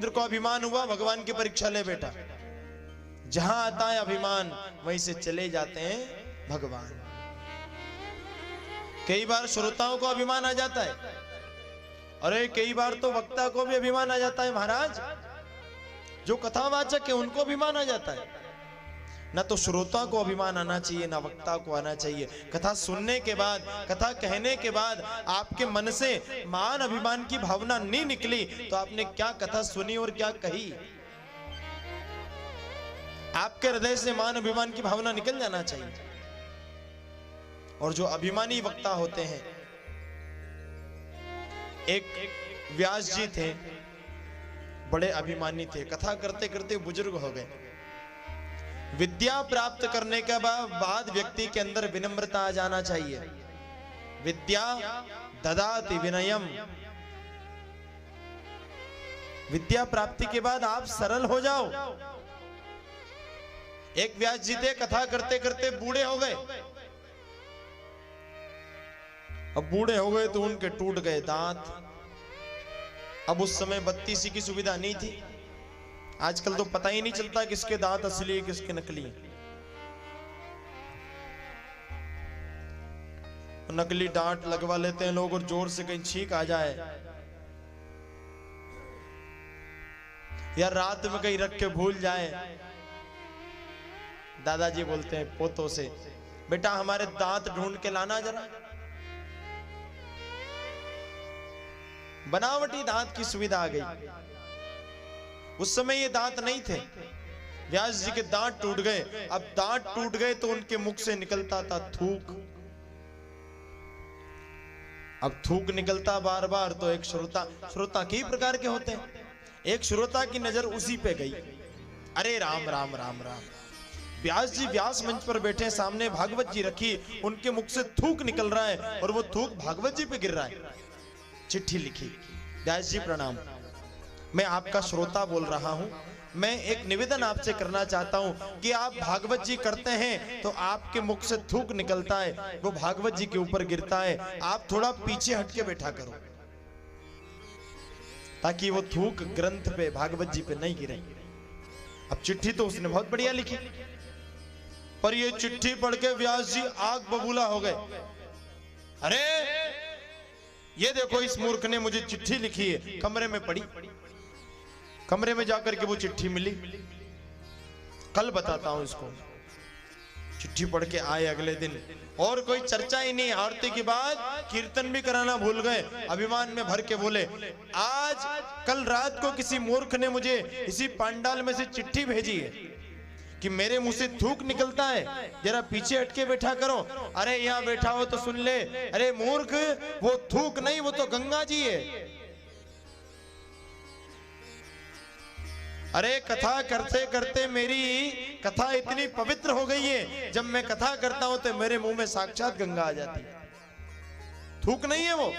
इंद्र को अभिमान हुआ, भगवान की परीक्षा ले बैठा। जहां आता है अभिमान वहीं से चले जाते हैं भगवान। कई बार श्रोताओं को अभिमान आ जाता है, अरे कई बार तो वक्ता को भी अभिमान आ जाता है महाराज। जो कथावाचक है उनको अभिमान आ जाता है। ना तो श्रोता को अभिमान आना चाहिए, ना वक्ता को आना चाहिए। कथा सुनने के बाद, कथा कहने के बाद आपके मन से मान अभिमान की भावना नहीं निकली तो आपने क्या कथा सुनी और क्या कही। आपके हृदय से मान अभिमान की भावना निकल जाना चाहिए। और जो अभिमानी वक्ता होते हैं, एक व्यास जी थे, बड़े अभिमानी थे। कथा करते करते बुजुर्ग हो गए। विद्या प्राप्त करने के बाद व्यक्ति के अंदर विनम्रता आ जाना चाहिए। विद्या ददाति विनयम। विद्या प्राप्ति के बाद आप सरल हो जाओ। एक व्यास जी थे, कथा करते करते बूढ़े हो गए। अब बूढ़े हो गए तो उनके टूट गए दांत। अब उस समय बत्तीसी की सुविधा नहीं थी। आजकल तो पता ही नहीं चलता किसके दांत असली है किसके नकली है। नकली दांत लगवा लेते हैं लोग और जोर से कहीं छींक आ जाए या रात में कहीं रख के भूल जाए। दादाजी बोलते हैं पोतों से, बेटा हमारे दांत ढूंढ के लाना जरा। बनावटी दांत की सुविधा आ गई। उस समय ये दांत नहीं थे। व्यास जी के दांत टूट गए। अब दांत टूट गए तो उनके मुख से निकलता था थूक। अब थूक निकलता बार बार तो एक श्रोता कई प्रकार के होते हैं। एक श्रोता की नजर उसी पे गई। अरे राम राम राम राम। व्यास जी व्यास मंच पर बैठे, सामने भागवत जी रखी, उनके मुख से थूक निकल रहा है और वो थूक भागवत जी पे गिर रहा है। चिट्ठी लिखी, व्यास जी प्रणाम, मैं आपका श्रोता बोल रहा हूं। मैं एक निवेदन आपसे करना चाहता हूं कि आप भागवत जी करते हैं तो आपके मुख से थूक निकलता है, वो भागवत जी के ऊपर गिरता है। आप थोड़ा पीछे हट के बैठा करो ताकि वो थूक ग्रंथ पे, भागवत जी पे नहीं गिरे। अब चिट्ठी तो उसने बहुत बढ़िया लिखी, पर ये चिट्ठी पढ़ के व्यास जी आग बबूला हो गए। अरे ये देखो, इस मूर्ख ने मुझे चिट्ठी लिखी है। कमरे में पड़ी, कमरे में जाकर के वो चिट्ठी मिली। कल बताता हूं इसको। चिट्ठी पढ़ के आए अगले दिन, और कोई चर्चा ही नहीं। आरती के बाद कीर्तन भी कराना भूल गए। अभिमान में भर के बोले, आज कल रात को किसी मूर्ख ने मुझे इसी पांडाल में से चिट्ठी भेजी है कि मेरे मुंह से थूक निकलता है, जरा पीछे हटके बैठा करो। अरे यहां बैठा हो तो सुन ले। अरे मूर्ख, वो थूक नहीं, वो तो गंगा जी है। अरे कथा करते करते मेरी कथा इतनी पवित्र हो गई है, जब मैं कथा करता हूं तो मेरे मुंह में साक्षात गंगा आ जाती है। थूक नहीं है वो।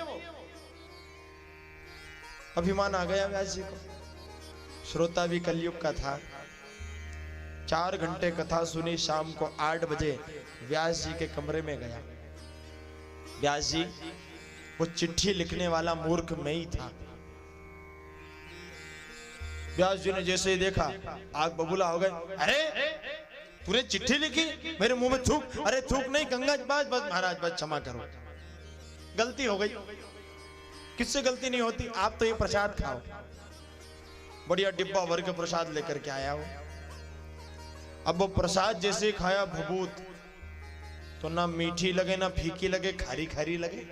अभिमान आ गया व्यास जी को। श्रोता भी कलयुग का था। 4 घंटे कथा सुनी। शाम को 8 बजे व्यास जी के कमरे में गया। व्यास जी, वो चिट्ठी लिखने वाला मूर्ख मैं ही था। व्यास जी ने जैसे ही देखा आग बबूला हो गए। अरे तूने चिट्ठी लिखी, मेरे मुंह में थूक। अरे थूक नहीं, गंगा। बस बस महाराज, बस क्षमा करो, गलती हो गई। किससे गलती नहीं होती। आप तो ये प्रसाद खाओ। बढ़िया डिब्बा भर के प्रसाद लेकर के आया हो। अब वो प्रसाद जैसे खाया भभूत, तो ना मीठी लगे ना फीकी लगे, खारी खारी लगे।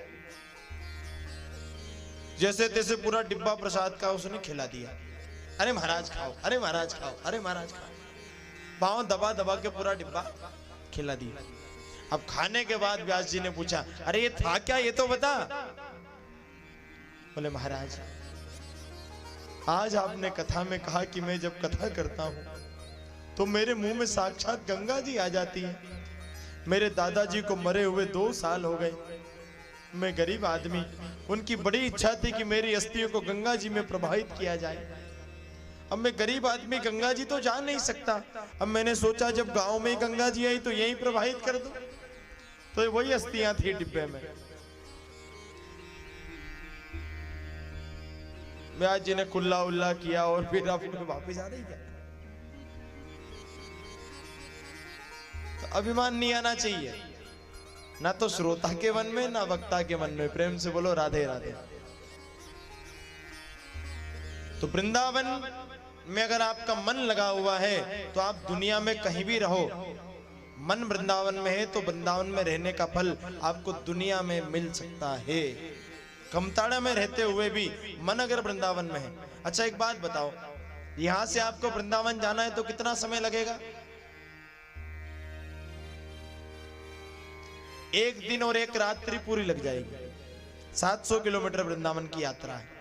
जैसे तैसे पूरा डिब्बा प्रसाद का उसने खिला दिया। अरे महाराज खाओ, अरे महाराज खाओ, अरे महाराज खाओ। पांव दबा दबा के पूरा डिब्बा खिला दिया। अब खाने के बाद व्यास जी ने पूछा, अरे ये था क्या, ये तो बता। बोले महाराज, आज आपने कथा में कहा कि मैं जब कथा करता हूं तो मेरे मुंह में साक्षात गंगा जी आ जाती है। मेरे दादाजी को मरे हुए 2 साल हो गए। मैं गरीब आदमी, उनकी बड़ी इच्छा थी कि मेरी अस्थियों को गंगा जी में प्रवाहित किया जाए। अब मैं गरीब आदमी गंगा जी तो जा नहीं सकता। अब मैंने सोचा जब गांव में ही गंगा जी आई तो यहीं प्रवाहित कर दूं। तो वही अस्थियां थी डिब्बे में। व्यास जी ने कुल्ला उल्ला किया और फिर आपने वापिस आ रही क्या? तो अभिमान नहीं आना चाहिए, ना तो श्रोता के मन में ना वक्ता के मन में। प्रेम से बोलो राधे राधे। तो वृंदावन में अगर आपका मन लगा हुआ है तो आप दुनिया में कहीं भी रहो, मन वृंदावन में है तो वृंदावन में रहने का फल आपको दुनिया में मिल सकता है। कमताड़ा में रहते हुए भी मन अगर वृंदावन में है। अच्छा एक बात बताओ, यहां से आपको वृंदावन जाना है तो कितना समय लगेगा? एक दिन और एक रात्रि पूरी लग जाएगी। 700 किलोमीटर वृंदावन की यात्रा है।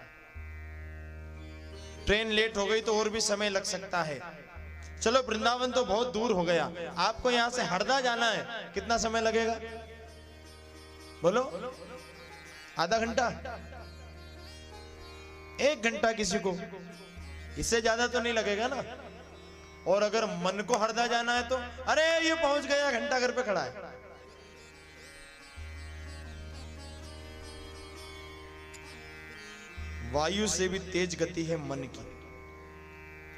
ट्रेन लेट हो गई तो और भी समय लग सकता है। चलो वृंदावन तो बहुत दूर हो गया, आपको यहां से हरदा जाना है, कितना समय लगेगा? बोलो, आधा घंटा, 1 घंटा किसी को, इससे ज्यादा तो नहीं लगेगा ना। और अगर मन को हरदा जाना है तो अरे ये पहुंच गया, घंटा घर पे खड़ा है। वायु से भी तेज गति है मन की।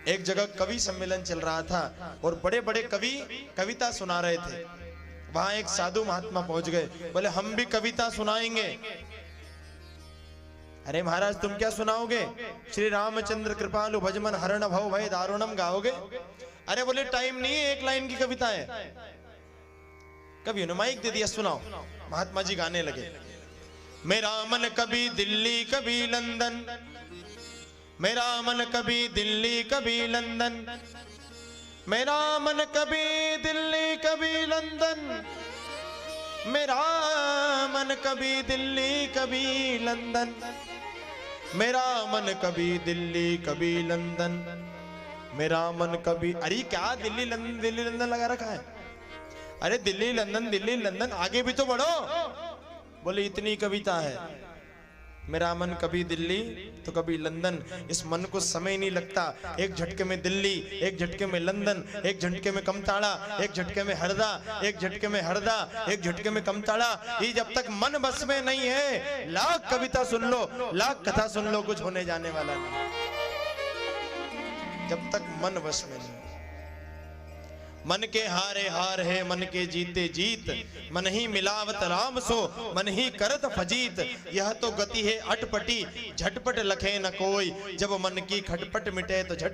एक जगह कवि सम्मेलन चल रहा था और बड़े बड़े कवि कविता सुना रहे थे। वहां एक साधु महात्मा पहुंच गए, बोले हम भी कविता सुनाएंगे। अरे महाराज तुम क्या सुनाओगे? श्री रामचंद्र कृपालु भजमन हरण भव भय दारुणम गाओगे? अरे बोले टाइम नहीं है, 1 लाइन की कविता है। कवि ने माइक दे दिया, सुनाओ। महात्मा जी गाने लगे। मेरा मन कभी दिल्ली कभी लंदन, मेरा मन कभी दिल्ली कभी लंदन, मेरा मन कभी दिल्ली कभी लंदन, मेरा मन कभी दिल्ली कभी लंदन, मेरा मन कभी दिल्ली कभी लंदन, मेरा मन कभी। अरे क्या दिल्ली लंदन लगा रखा है? अरे दिल्ली लंदन, आगे भी तो बढ़ो। बोले इतनी कविता है, मेरा मन कभी दिल्ली तो कभी लंदन। इस मन को समय नहीं लगता, एक झटके में दिल्ली, एक झटके में लंदन, एक झटके में कमताड़ा, एक झटके में हरदा, एक झटके में हरदा, एक झटके में कमताड़ा। ये जब तक मन बस में नहीं है, लाख कविता सुन लो, लाख कथा सुन लो, कुछ होने जाने वाला नहीं जब तक मन बस में नहीं। मन के हारे हार है, मन के जीते जीत, मन ही मिलावत राम सो, मन ही करत फजीत। यह तो गति है अटपटी, झटपट लखे न कोई, जब मन की खटपट मिटे तो झट